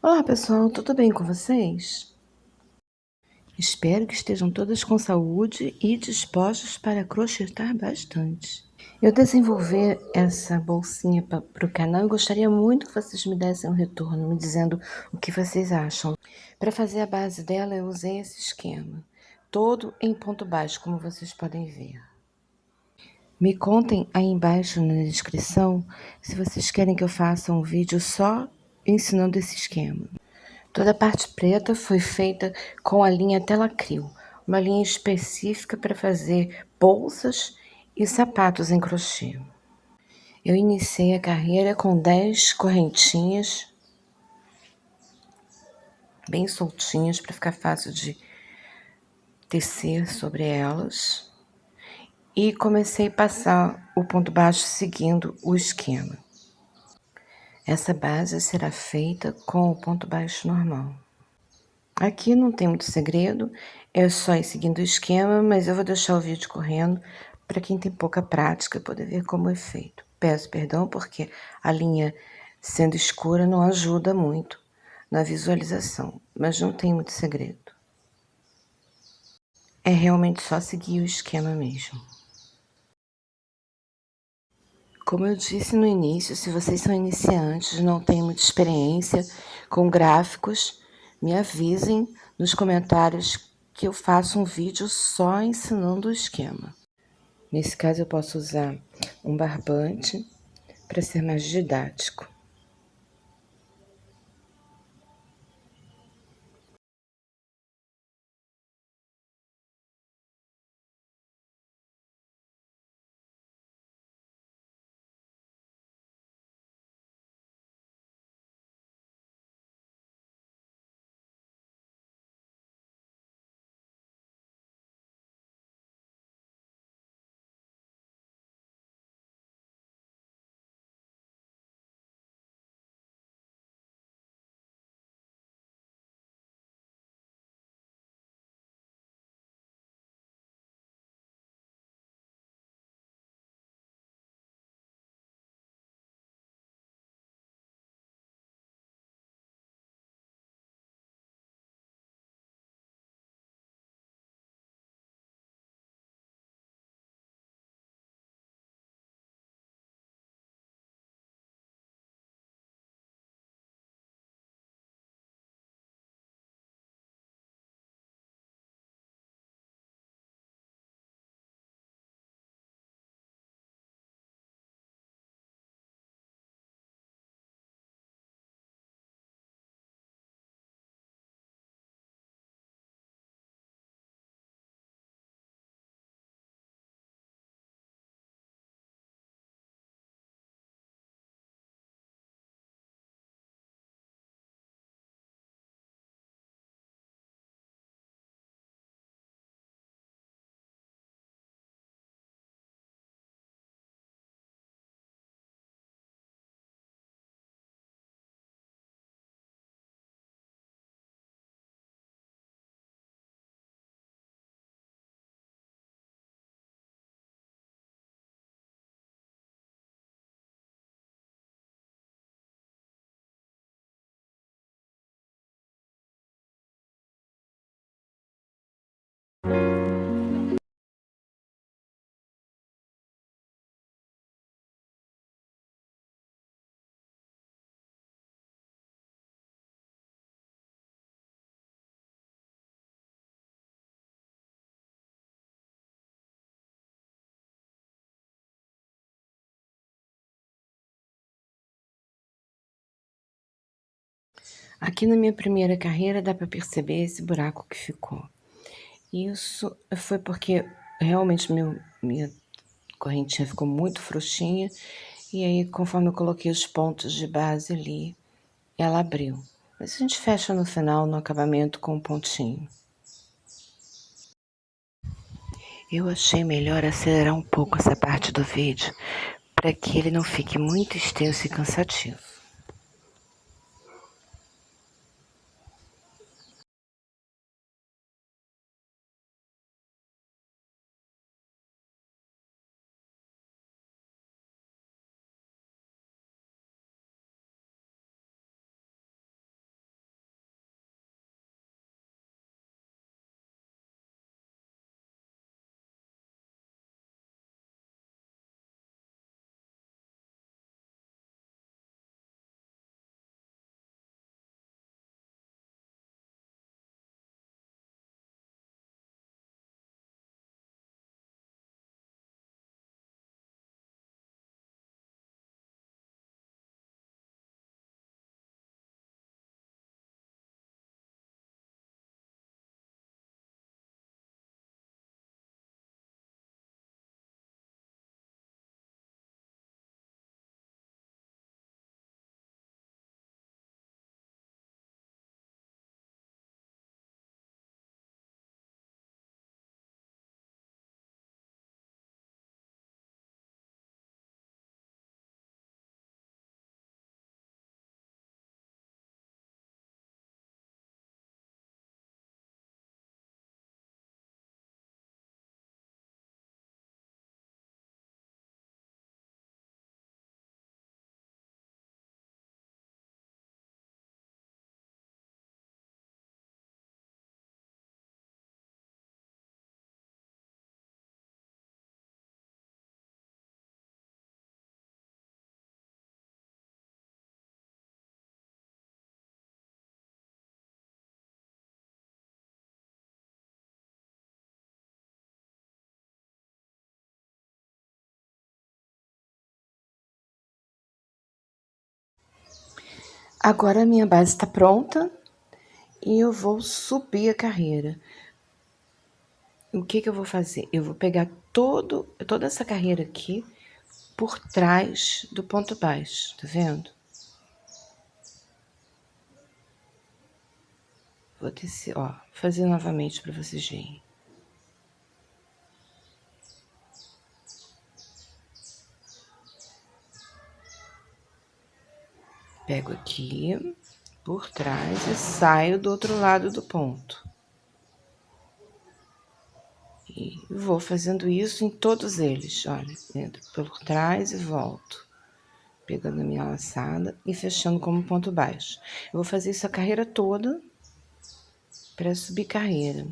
Olá pessoal, tudo bem com vocês? Espero que estejam todas com saúde e dispostos para crochetar bastante. Eu desenvolvi essa bolsinha para o canal e gostaria muito que vocês me dessem um retorno, me dizendo o que vocês acham. Para fazer a base dela, eu usei esse esquema, todo em ponto baixo, como vocês podem ver. Me contem aí embaixo na descrição se vocês querem que eu faça um vídeo só ensinando esse esquema. Toda a parte preta foi feita com a linha Telacril, uma linha específica para fazer bolsas e sapatos em crochê. Eu iniciei a carreira com 10 correntinhas, bem soltinhas, para ficar fácil de tecer sobre elas. E comecei a passar o ponto baixo seguindo o esquema. Essa base será feita com o ponto baixo normal. Aqui não tem muito segredo, é só ir seguindo o esquema, mas eu vou deixar o vídeo correndo para quem tem pouca prática poder ver como é feito. Peço perdão porque a linha sendo escura não ajuda muito na visualização, mas não tem muito segredo. É realmente só seguir o esquema mesmo. Como eu disse no início, se vocês são iniciantes, não têm muita experiência com gráficos, me avisem nos comentários que eu faço um vídeo só ensinando o esquema. Nesse caso eu posso usar um barbante para ser mais didático. Aqui na minha primeira carreira dá para perceber esse buraco que ficou. Isso foi porque realmente minha correntinha ficou muito frouxinha e aí conforme eu coloquei os pontos de base ali, ela abriu. Mas a gente fecha no final, no acabamento, com um pontinho. Eu achei melhor acelerar um pouco essa parte do vídeo, para que ele não fique muito extenso e cansativo. Agora a minha base está pronta e eu vou subir a carreira. O que eu vou fazer? Eu vou pegar toda essa carreira aqui por trás do ponto baixo, tá vendo? Vou descer, ó, fazer novamente para vocês verem. Pego aqui por trás e saio do outro lado do ponto. E vou fazendo isso em todos eles, olha, entro por trás e volto, pegando a minha laçada e fechando como ponto baixo. Eu vou fazer isso a carreira toda para subir carreira.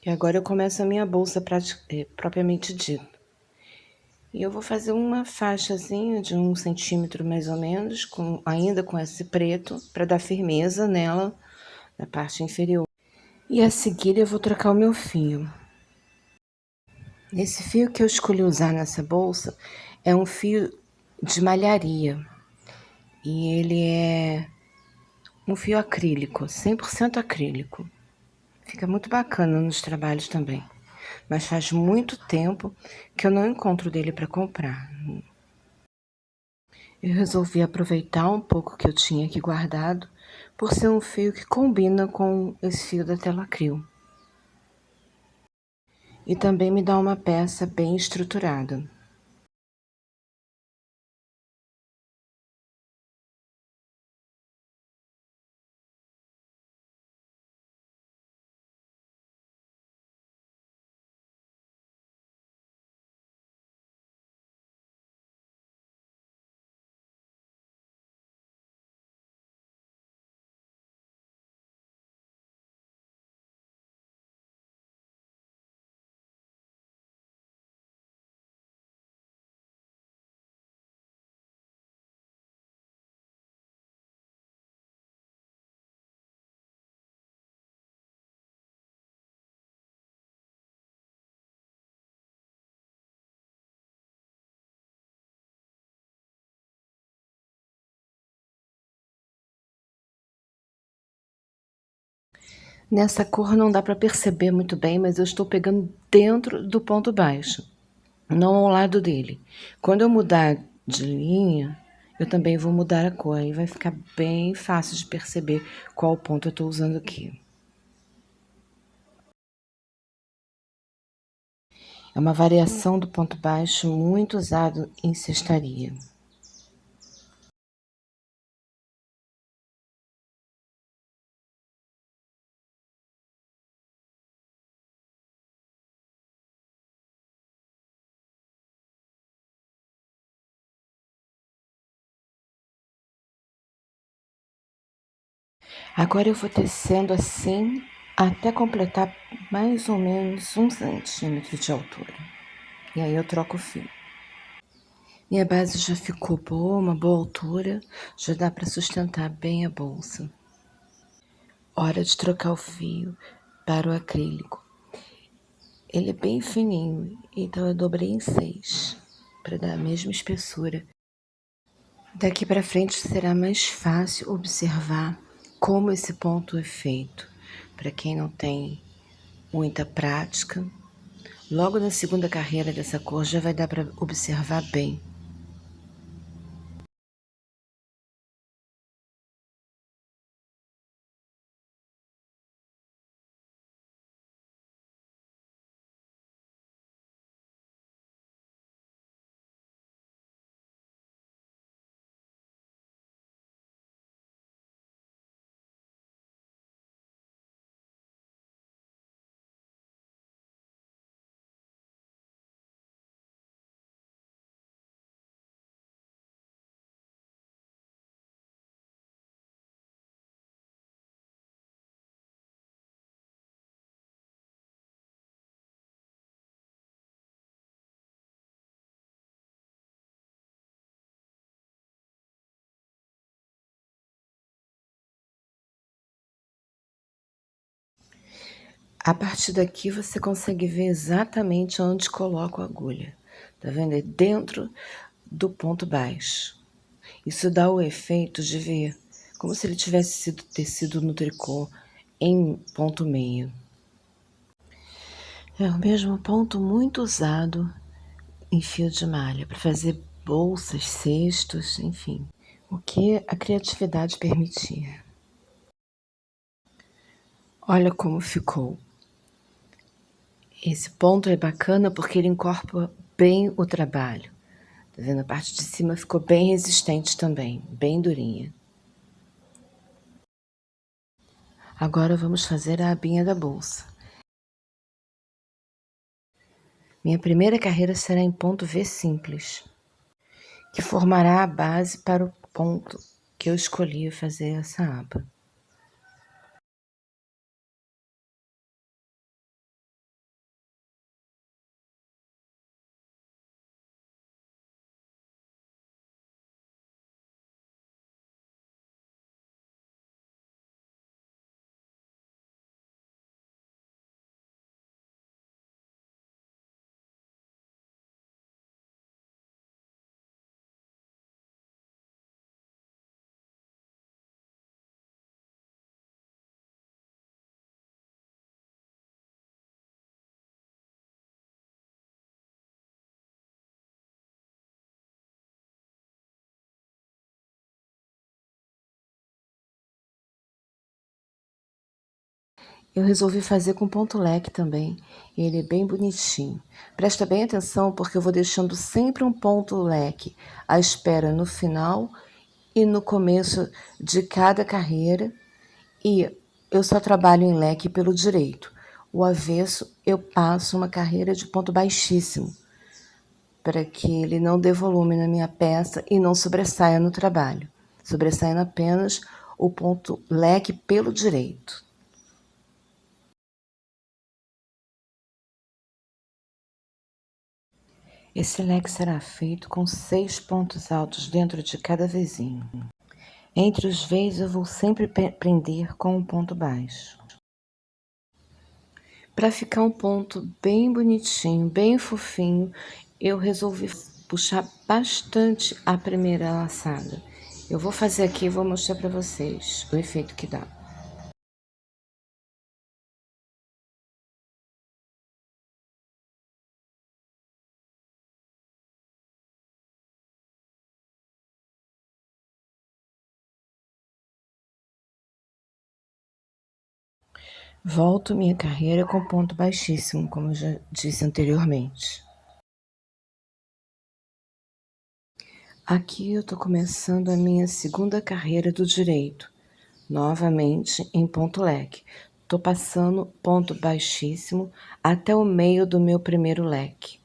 E agora eu começo a minha bolsa propriamente dita. E eu vou fazer uma faixazinha de 1 centímetro mais ou menos, ainda com esse preto, para dar firmeza nela, na parte inferior. E a seguir eu vou trocar o meu fio. Esse fio que eu escolhi usar nessa bolsa é um fio de malharia. E ele é um fio acrílico, 100% acrílico. Fica muito bacana nos trabalhos também. Mas faz muito tempo que eu não encontro dele para comprar. Eu resolvi aproveitar um pouco que eu tinha aqui guardado, por ser um fio que combina com esse fio da tela acryl. E também me dá uma peça bem estruturada. Nessa cor não dá para perceber muito bem, mas eu estou pegando dentro do ponto baixo, não ao lado dele. Quando eu mudar de linha, eu também vou mudar a cor, aí vai ficar bem fácil de perceber qual ponto eu estou usando aqui. É uma variação do ponto baixo muito usado em cestaria. Agora eu vou tecendo assim até completar mais ou menos 1 centímetro de altura. E aí eu troco o fio. Minha base já ficou boa, uma boa altura, já dá para sustentar bem a bolsa. Hora de trocar o fio para o acrílico. Ele é bem fininho, então eu dobrei em 6, para dar a mesma espessura. Daqui para frente será mais fácil observar como esse ponto é feito. Para quem não tem muita prática, logo na segunda carreira dessa cor já vai dar para observar bem. A partir daqui você consegue ver exatamente onde coloco a agulha. Tá vendo? É dentro do ponto baixo. Isso dá o efeito de ver como se ele tivesse sido tecido no tricô em ponto meio. É o mesmo ponto muito usado em fio de malha para fazer bolsas, cestos, enfim, o que a criatividade permitia. Olha como ficou. Esse ponto é bacana porque ele incorpora bem o trabalho. Tá vendo? A parte de cima ficou bem resistente também, bem durinha. Agora vamos fazer a abinha da bolsa. Minha primeira carreira será em ponto V simples, que formará a base para o ponto que eu escolhi fazer essa aba. Eu resolvi fazer com ponto leque também, ele é bem bonitinho. Presta bem atenção porque eu vou deixando sempre um ponto leque à espera no final e no começo de cada carreira, e eu só trabalho em leque pelo direito. O avesso eu passo uma carreira de ponto baixíssimo, para que ele não dê volume na minha peça e não sobressaia no trabalho, sobressaindo apenas o ponto leque pelo direito. Esse leque será feito com 6 pontos altos dentro de cada vizinho. Entre os Vs eu vou sempre prender com um ponto baixo. Para ficar um ponto bem bonitinho, bem fofinho, eu resolvi puxar bastante a primeira laçada. Eu vou fazer aqui e vou mostrar para vocês o efeito que dá. Volto minha carreira com ponto baixíssimo, como eu já disse anteriormente. Aqui eu estou começando a minha segunda carreira do direito, novamente em ponto leque. Estou passando ponto baixíssimo até o meio do meu primeiro leque.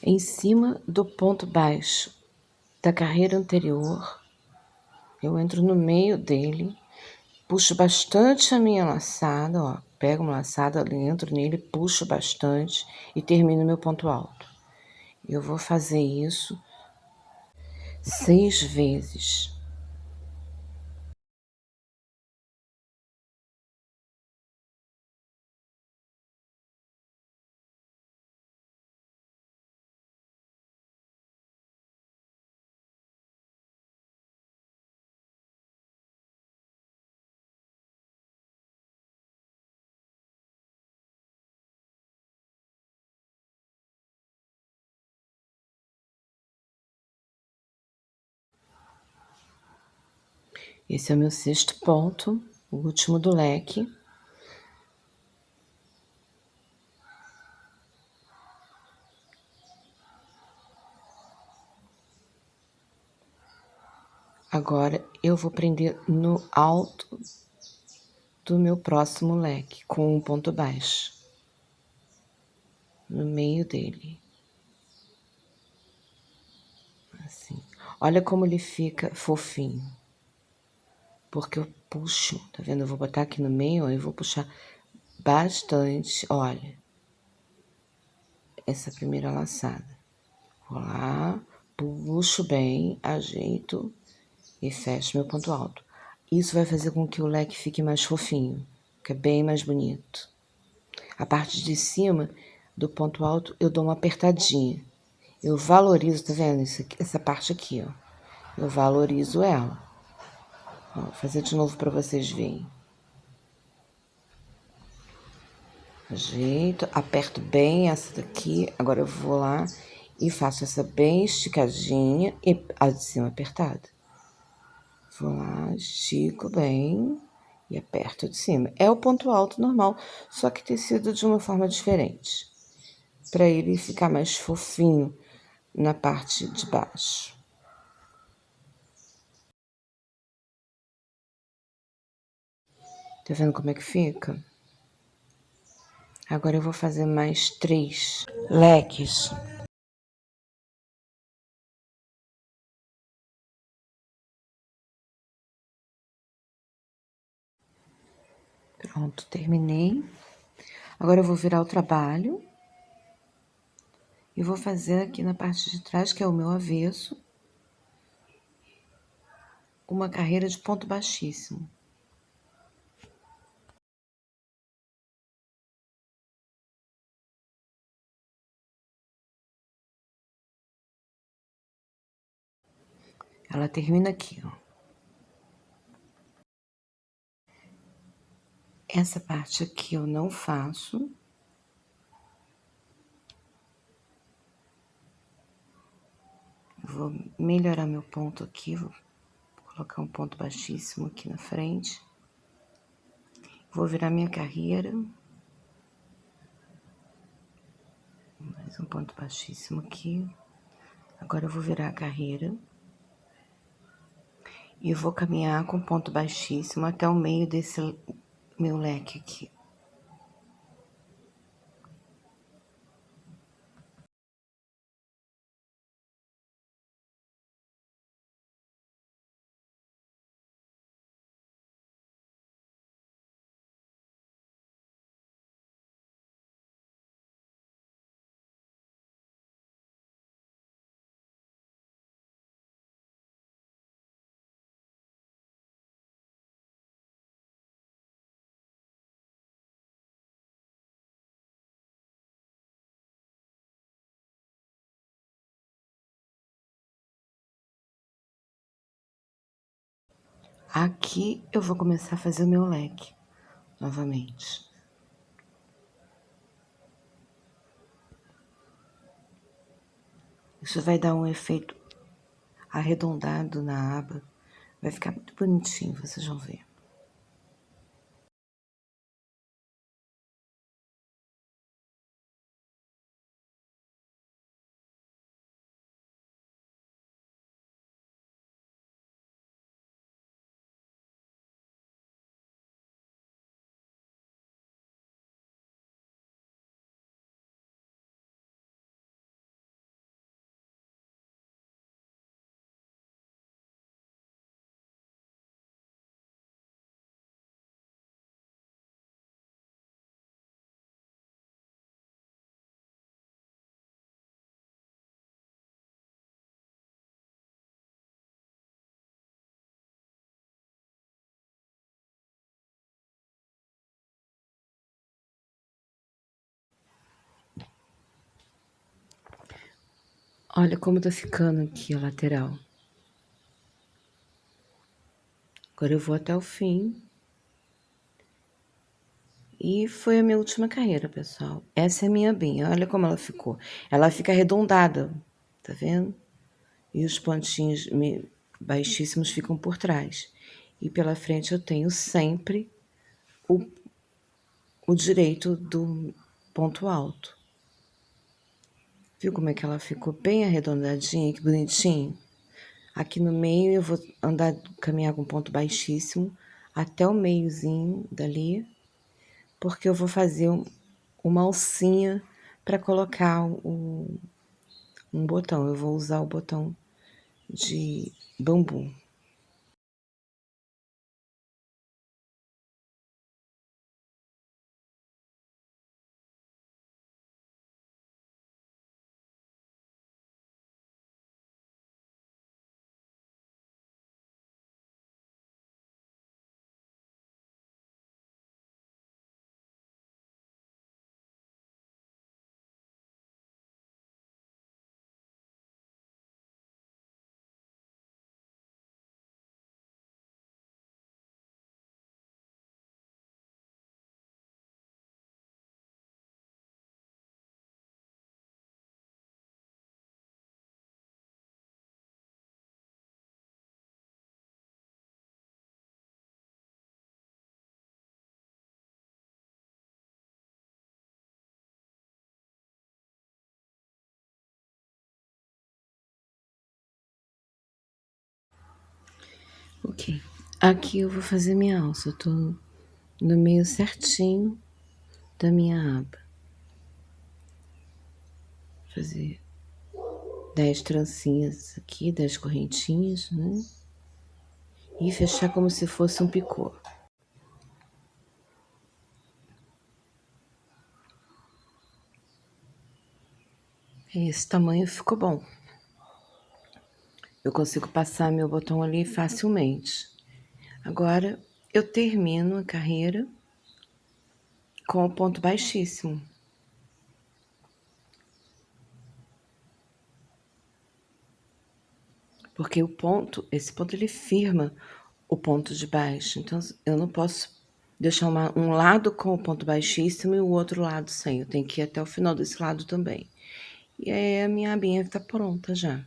Em cima do ponto baixo da carreira anterior, eu entro no meio dele, puxo bastante a minha laçada, ó, pego uma laçada, entro nele, puxo bastante e termino meu ponto alto. Eu vou fazer isso 6 vezes. Esse é o meu 6º ponto, o último do leque. Agora eu vou prender no alto do meu próximo leque, com um ponto baixo, no meio dele. Assim. Olha como ele fica fofinho. Porque eu puxo, tá vendo? Eu vou botar aqui no meio, ó, eu vou puxar bastante, olha, essa primeira laçada. Vou lá, puxo bem, ajeito e fecho meu ponto alto. Isso vai fazer com que o leque fique mais fofinho, fique bem mais bonito. A parte de cima do ponto alto, eu dou uma apertadinha. Eu valorizo, tá vendo isso aqui, essa parte aqui, ó. Eu valorizo ela. Ó, vou fazer de novo para vocês verem. Ajeito, aperto bem essa daqui. Agora eu vou lá e faço essa bem esticadinha e a de cima apertada. Vou lá, estico bem e aperto de cima. É o ponto alto normal, só que tecido de uma forma diferente, para ele ficar mais fofinho na parte de baixo. Tá vendo como é que fica? Agora eu vou fazer mais 3 leques. Pronto, terminei. Agora eu vou virar o trabalho e vou fazer aqui na parte de trás, que é o meu avesso, uma carreira de ponto baixíssimo. Ela termina aqui, ó. Essa parte aqui eu não faço. Vou melhorar meu ponto aqui, vou colocar um ponto baixíssimo aqui na frente. Vou virar minha carreira. Mais um ponto baixíssimo aqui. Agora eu vou virar a carreira. E vou caminhar com ponto baixíssimo até o meio desse meu leque aqui. Aqui eu vou começar a fazer o meu leque, novamente. Isso vai dar um efeito arredondado na aba. Vai ficar muito bonitinho, vocês vão ver. Olha como tá ficando aqui a lateral. Agora eu vou até o fim. E foi a minha última carreira, pessoal. Essa é a minha abinha. Olha como ela ficou. Ela fica arredondada, tá vendo? E os pontinhos baixíssimos ficam por trás. E pela frente eu tenho sempre o direito do ponto alto. Viu como é que ela ficou bem arredondadinha, que bonitinho? Aqui no meio eu vou caminhar com ponto baixíssimo até o meiozinho dali, porque eu vou fazer uma alcinha para colocar um botão. Eu vou usar o botão de bambu. Ok. Aqui eu vou fazer minha alça. Eu tô no meio certinho da minha aba. Vou fazer 10 trancinhas aqui, 10 correntinhas, né? E fechar como se fosse um picô. Esse tamanho ficou bom. Eu consigo passar meu botão ali facilmente. Agora, eu termino a carreira com o ponto baixíssimo. Porque esse ponto ele firma o ponto de baixo. Então, eu não posso deixar um lado com o ponto baixíssimo e o outro lado sem. Eu tenho que ir até o final desse lado também. E aí a minha abinha tá pronta já.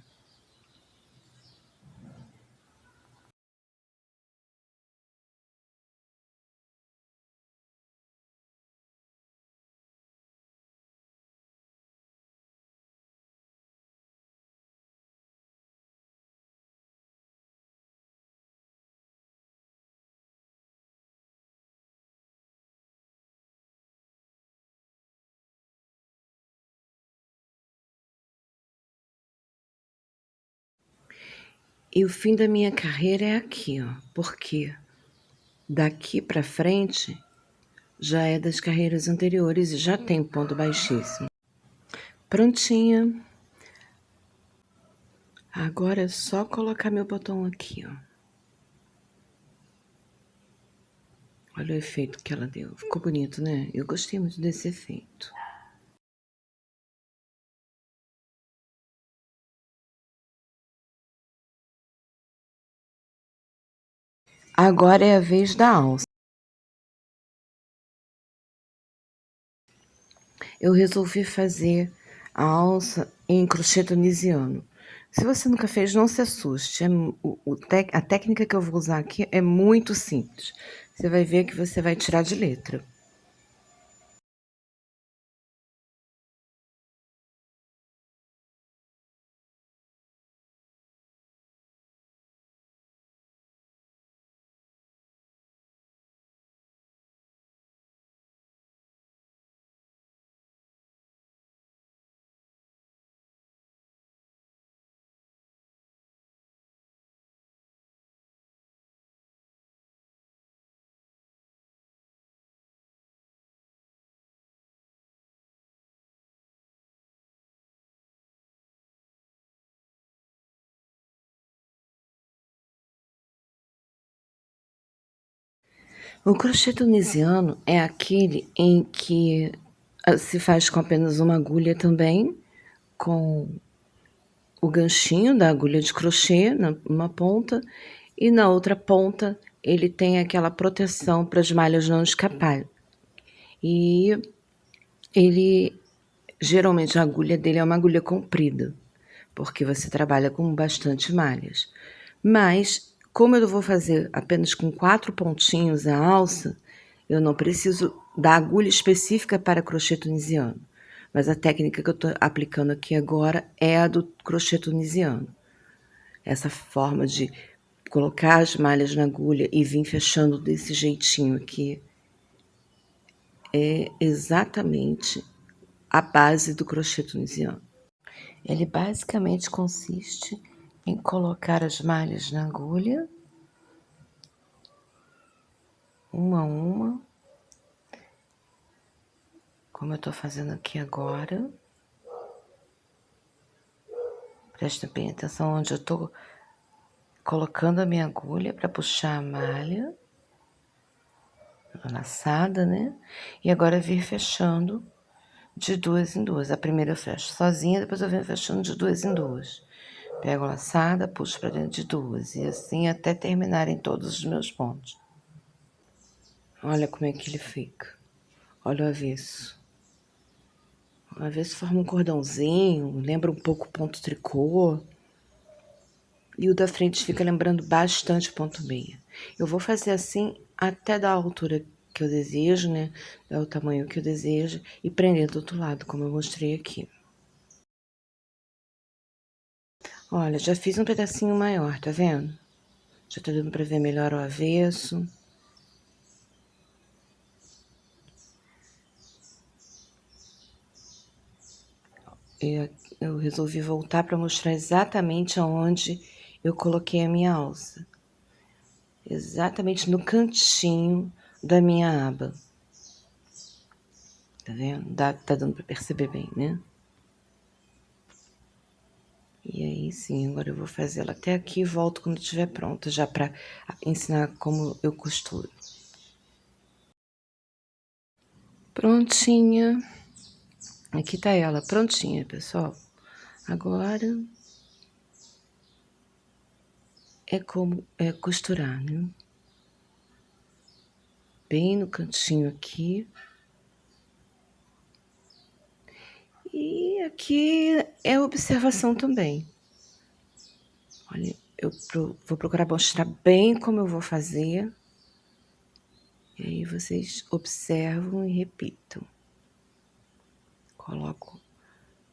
E o fim da minha carreira é aqui, ó. Porque daqui pra frente já é das carreiras anteriores e já tem ponto baixíssimo. Prontinha. Agora é só colocar meu botão aqui, ó. Olha o efeito que ela deu. Ficou bonito, né? Eu gostei muito desse efeito. Agora é a vez da alça. Eu resolvi fazer a alça em crochê tunisiano. Se você nunca fez, não se assuste. A técnica que eu vou usar aqui é muito simples. Você vai ver que você vai tirar de letra. O crochê tunisiano é aquele em que se faz com apenas uma agulha também, com o ganchinho da agulha de crochê numa ponta, e na outra ponta ele tem aquela proteção para as malhas não escaparem. E ele, geralmente a agulha dele é uma agulha comprida, porque você trabalha com bastante malhas. Mas, como eu vou fazer apenas com 4 pontinhos a alça, eu não preciso da agulha específica para crochê tunisiano. Mas a técnica que eu estou aplicando aqui agora é a do crochê tunisiano. Essa forma de colocar as malhas na agulha e vir fechando desse jeitinho aqui é exatamente a base do crochê tunisiano. Ele basicamente consiste em colocar as malhas na agulha, uma a uma, como eu tô fazendo aqui agora. Presta bem atenção onde eu tô colocando a minha agulha para puxar a malha, laçada, né? E agora vir fechando de duas em duas. A primeira eu fecho sozinha, depois eu venho fechando de duas em duas. Pego a laçada, puxo para dentro de duas, e assim até terminarem todos os meus pontos. Olha como é que ele fica. Olha o avesso. O avesso forma um cordãozinho, lembra um pouco o ponto tricô. E o da frente fica lembrando bastante o ponto meia. Eu vou fazer assim até da altura que eu desejo, né? Dar o tamanho que eu desejo e prender do outro lado, como eu mostrei aqui. Olha, já fiz um pedacinho maior, tá vendo? Já tá dando pra ver melhor o avesso. E eu resolvi voltar para mostrar exatamente aonde eu coloquei a minha alça. Exatamente no cantinho da minha aba. Tá vendo? Tá dando para perceber bem, né? E aí sim, agora eu vou fazer ela até aqui e volto quando estiver pronta, já para ensinar como eu costuro. Prontinha. Aqui tá ela, prontinha, pessoal. Agora é como costurar, né? Bem no cantinho aqui. E aqui é observação também. Olha, vou procurar mostrar bem como eu vou fazer. E aí vocês observam e repitam. Coloco,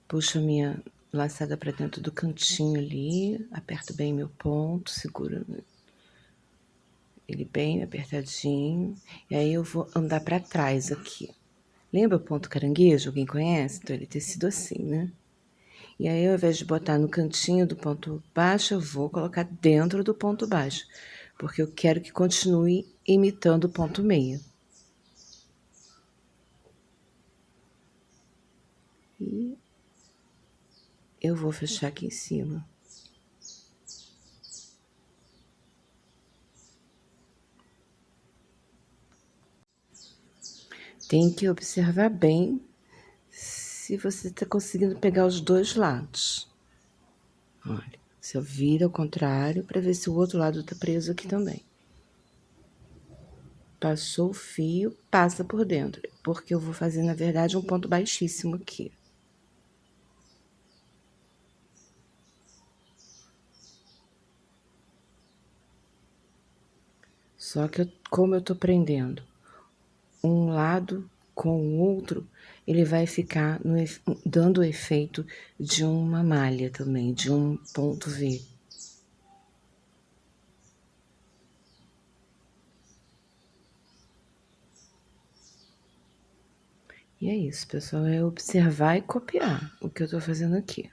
puxo a minha laçada para dentro do cantinho ali, aperto bem meu ponto, seguro ele bem apertadinho. E aí eu vou andar para trás aqui. Lembra o ponto caranguejo? Alguém conhece? Então ele tem sido assim, né? E aí, ao invés de botar no cantinho do ponto baixo, eu vou colocar dentro do ponto baixo, porque eu quero que continue imitando o ponto meio. E eu vou fechar aqui em cima. Tem que observar bem se você está conseguindo pegar os dois lados. Olha, se eu viro ao contrário, para ver se o outro lado está preso aqui também. Passou o fio, passa por dentro, porque eu vou fazer, na verdade, um ponto baixíssimo aqui. Só que como eu tô prendendo um lado com o outro, ele vai ficar dando o efeito de uma malha também, de um ponto V. E é isso, pessoal, é observar e copiar o que eu tô fazendo aqui.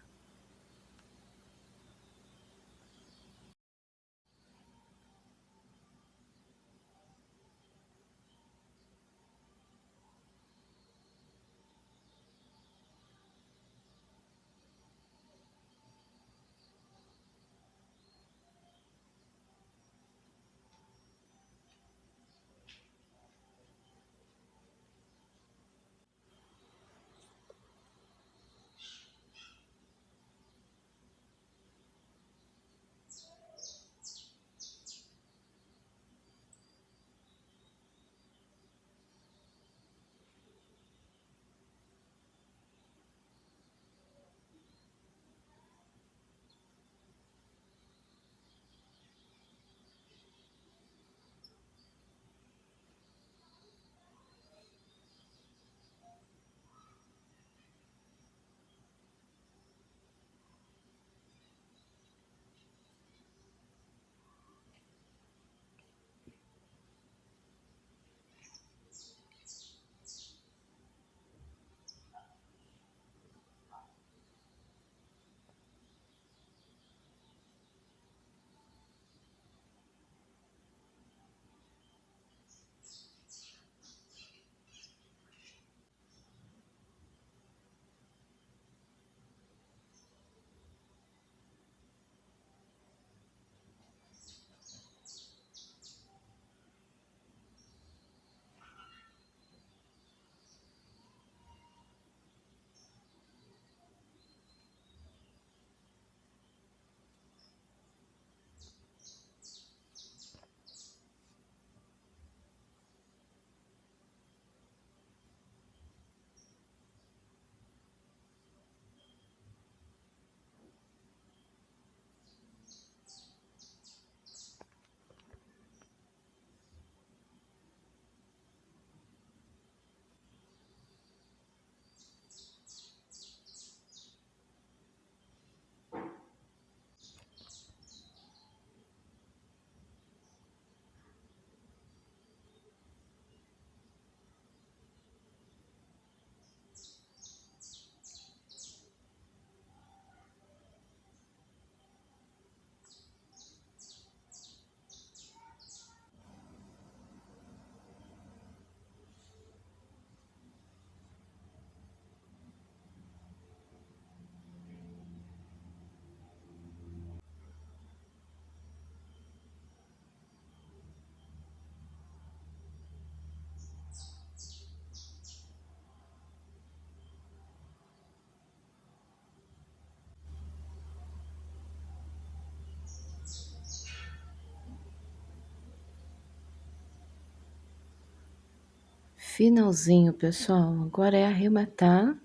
Finalzinho, pessoal. Agora é arrematar,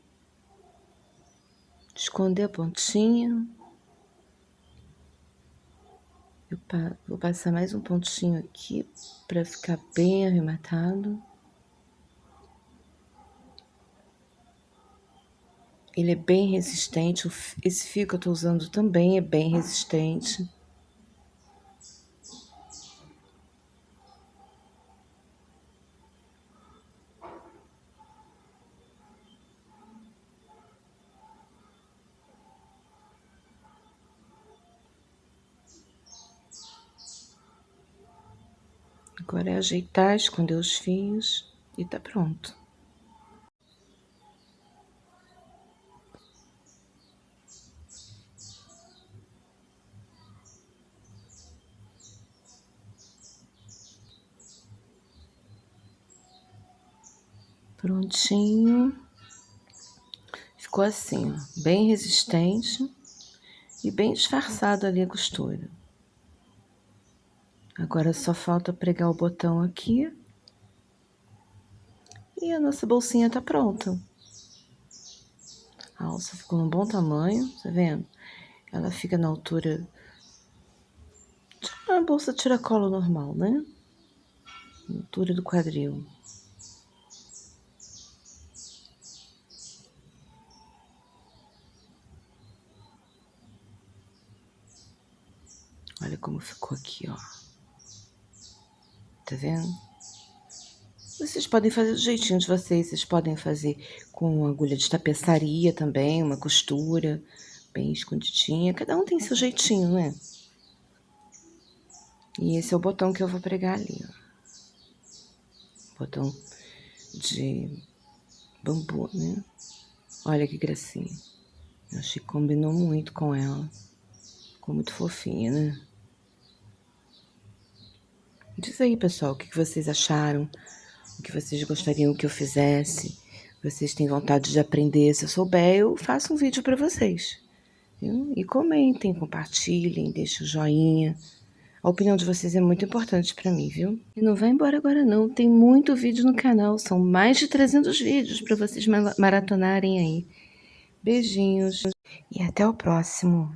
esconder a pontinha. Vou passar mais um pontinho aqui para ficar bem arrematado. Ele é bem resistente. Esse fio que eu tô usando também é bem resistente. Agora é ajeitar, esconder os fios e tá pronto. Prontinho. Ficou assim, ó, bem resistente e bem disfarçado ali a costura. Agora só falta pregar o botão aqui. E a nossa bolsinha tá pronta. A alça ficou num bom tamanho, tá vendo? Ela fica na altura de uma bolsa tiracolo normal, né? Na altura do quadril. Olha como ficou aqui, ó. Tá vendo? Vocês podem fazer do jeitinho de vocês. Vocês podem fazer com agulha de tapeçaria também, uma costura bem escondidinha. Cada um tem seu jeitinho, né? E esse é o botão que eu vou pregar ali, ó. Botão de bambu, né? Olha que gracinha. Eu achei que combinou muito com ela. Ficou muito fofinha, né? Diz aí, pessoal, o que vocês acharam? O que vocês gostariam que eu fizesse? Vocês têm vontade de aprender? Se eu souber, eu faço um vídeo para vocês. Viu? E comentem, compartilhem, deixem o joinha. A opinião de vocês é muito importante para mim, viu? E não vai embora agora não, tem muito vídeo no canal. São mais de 300 vídeos para vocês maratonarem aí. Beijinhos e até o próximo.